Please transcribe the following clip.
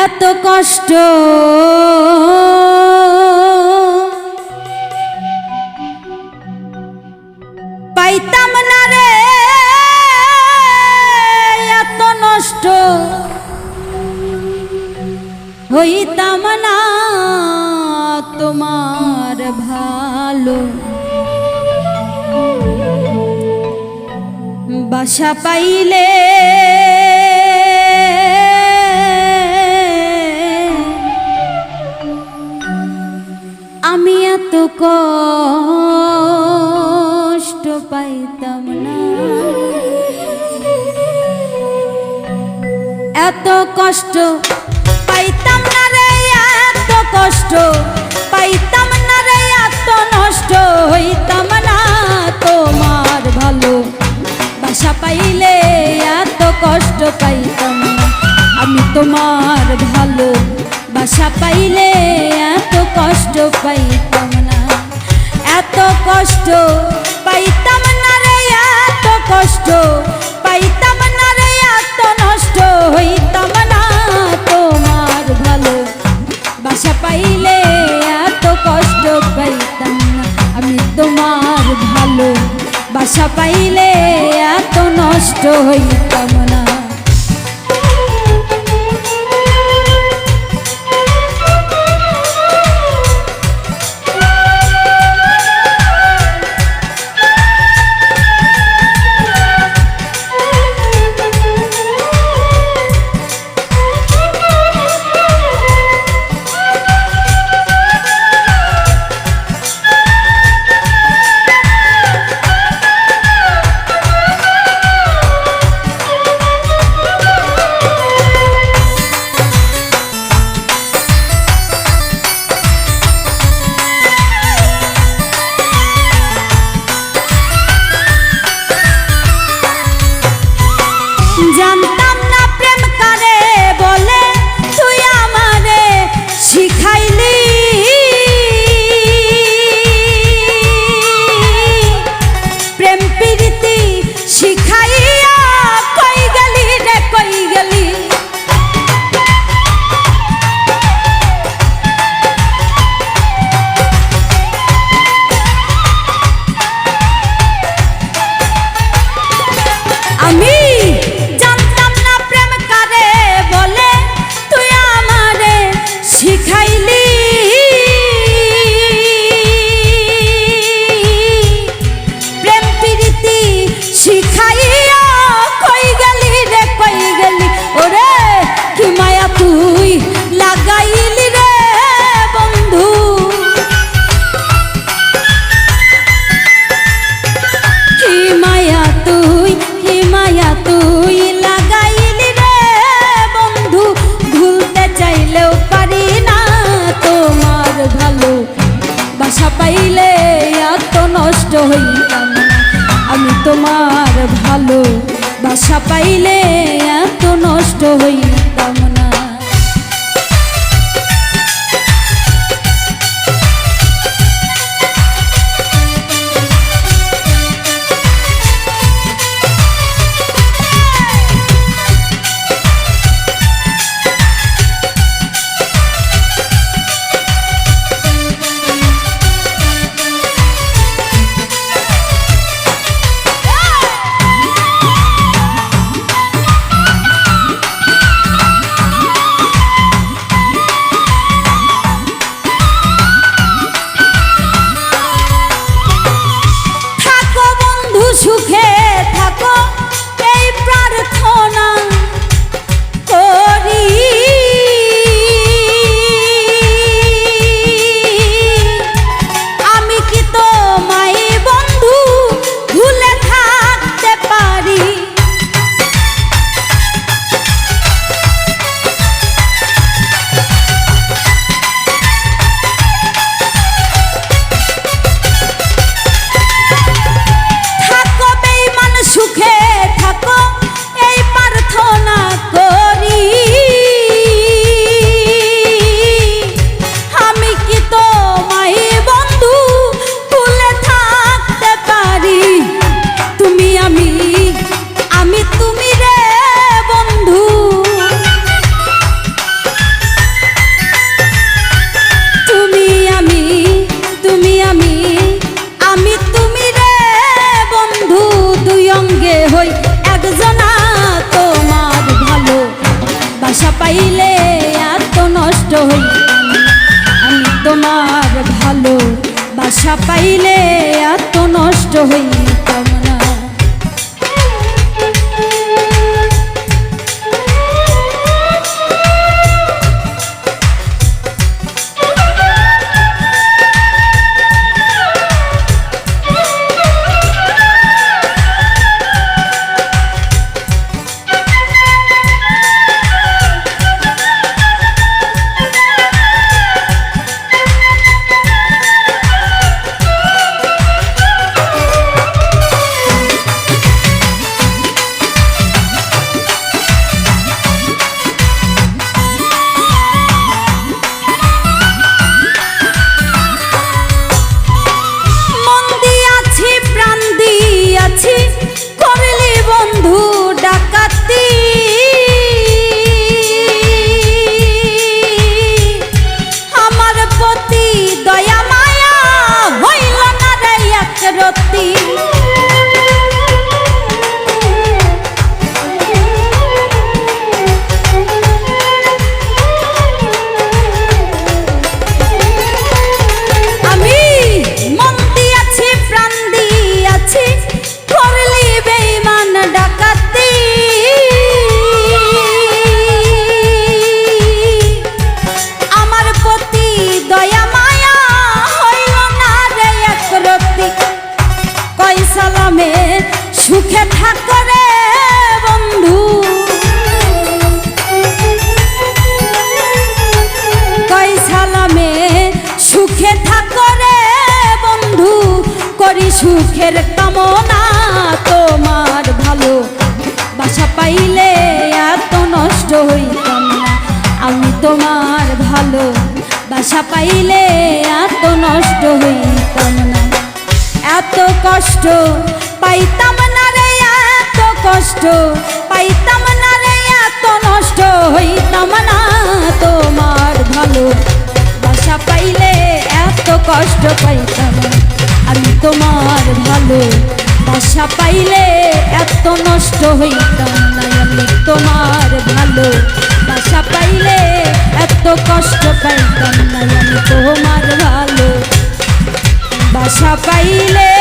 এত কষ্ট পাইতাম না রে, এত নষ্ট হইতাম না তোমার ভালো বাসা পাইলে আমি এত কষ্ট পাইতাম না, এত কষ্ট পাইতাম না রে, এত কষ্ট পাইতাম না রে, এত নষ্ট হইতাম না তোমার ভালো বাসা পাইলে এত কষ্ট পাইতাম না, আমি তোমার ভালো বাসা পাইলে এত কষ্ট পাইতাম না, এত কষ্ট পাইতাম না রে, এত কষ্ট পাইতাম না রে, এত নষ্ট হইতাম না তোমার ভালো বাসা পাইলে এত কষ্ট পাইতাম না, আমি তোমার ভালো বাসা পাইলে এত নষ্ট হইতাম না। জানতাম না প্রেম কারে বলে, তুই আমারে শিখাইলি, প্রেম প্রীতি শিখাইয়া কই গেলি রে, কই গেলি আমি শিখাইলি, প্রেম প্রীতি শিখাইয়া কই গেলি রে, কই গেলি ওরে, কি মায়া তুই লাগাইলি রে বন্ধু, কি মায়া তুই, কি মায়া তুই লাগাইলি রে বন্ধু, ভুলতে চাইলেও পারি না তোমার ভালো বাসা পাইলে এত নষ্ট হইতাম না, আমি তোমার ভালো বাসা পাইলে এত নষ্ট হইতাম না। বাসা পাইলে এত নষ্ট হইতাম না। করলি বন্ধু ডাকাতি, আমার প্রতি দয়া মায়া হইল না রে এক রতি। আমি মন দিয়াছি প্রাণ দিয়াছি করলি বেঈমান ডাকাতি, আমার প্রতি দয়া মায়া হইল না রে এক রতি। কই সালামে সুখে থাক রে বন্ধু, কই সালামে সুখে থাক রে বন্ধু, করি সুখের কামনা। তোমার ভালো বাসা পাইলে এত নষ্ট হইতাম না, আমি তোমার ভালো বাসা পাইলে এত নষ্ট হইতাম না। এত কষ্ট পাইতাম না রে, এত কষ্ট পাইতাম না রে, এত নষ্ট হইতাম না। তোমার ভালো বাসা পাইলে এত কষ্ট পাইতাম না, আমি তোমার ভালো বাসা পাইলে এত নষ্ট হইতাম না। আমি তোমার ভালো বাসা পাইলে এত কষ্ট পাইতাম না, আমি তোমার ভালো বাসা পাইলে